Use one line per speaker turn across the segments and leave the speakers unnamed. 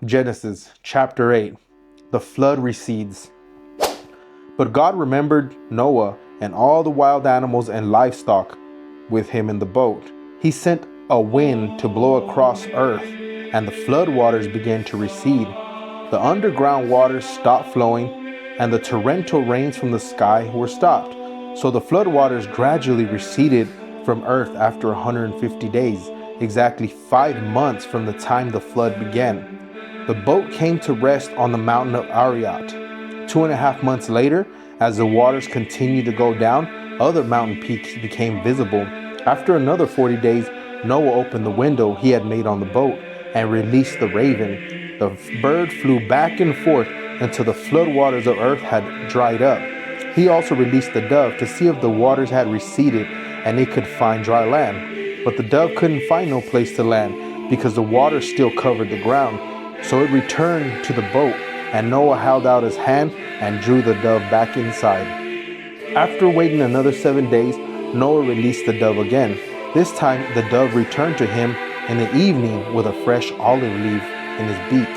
Genesis chapter 8. The flood recedes. But God remembered Noah and all the wild animals and livestock with him in the boat. He sent a wind to blow across earth, and the flood waters began to recede. The underground waters stopped flowing, and the torrential rains from the sky were stopped. So the flood waters gradually receded from earth after 150 days, exactly 5 months from the time the flood began. The boat came to rest on the mountain of Ararat. 2.5 months later, as the waters continued to go down, other mountain peaks became visible. After another 40 days, Noah opened the window he had made on the boat and released the raven. The bird flew back and forth until the flood waters of earth had dried up. He also released the dove to see if the waters had receded and it could find dry land. But the dove couldn't find no place to land because the water still covered the ground. So it returned to the boat, and Noah held out his hand and drew the dove back inside. After waiting another 7 days, Noah released the dove again. This time the dove returned to him in the evening with a fresh olive leaf in his beak.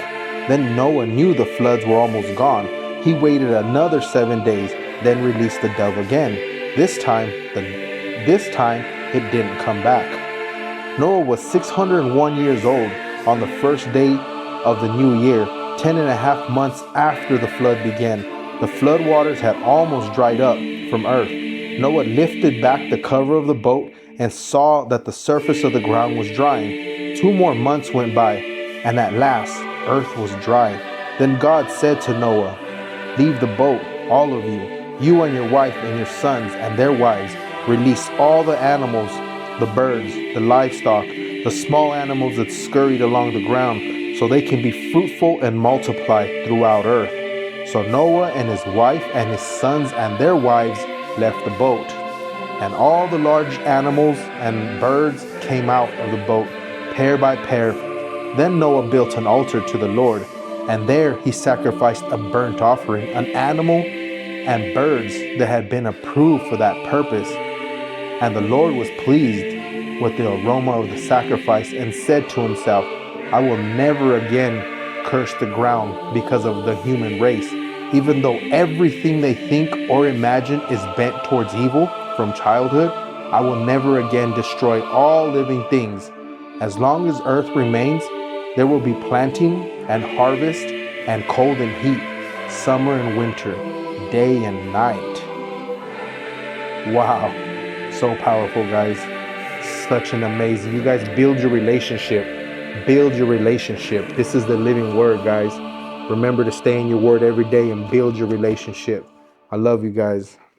Then Noah knew the floods were almost gone. He waited another 7 days, then released the dove again. This time it didn't come back. Noah was 601 years old on the first day of the new year, 10.5 months after the flood began. The flood waters had almost dried up from earth. Noah lifted back the cover of the boat and saw that the surface of the ground was drying. 2 more months went by, and at last earth was dry. Then God said to Noah, "Leave the boat, all of you, you and your wife and your sons and their wives. Release all the animals, the birds, the livestock, the small animals that scurried along the ground, so they can be fruitful and multiply throughout earth." So Noah and his wife and his sons and their wives left the boat. And all the large animals and birds came out of the boat, pair by pair. Then Noah built an altar to the Lord, and there he sacrificed a burnt offering, an animal and birds that had been approved for that purpose. And the Lord was pleased with the aroma of the sacrifice and said to himself, "I will never again curse the ground because of the human race. Even though everything they think or imagine is bent towards evil from childhood, I will never again destroy all living things. As long as earth remains, there will be planting and harvest and cold and heat, summer and winter, day and night." Wow, so powerful, guys. Such an amazing. You guys build your relationship. Build your relationship. This is the living word, guys. Remember to stay in your word every day and build your relationship. I love you guys.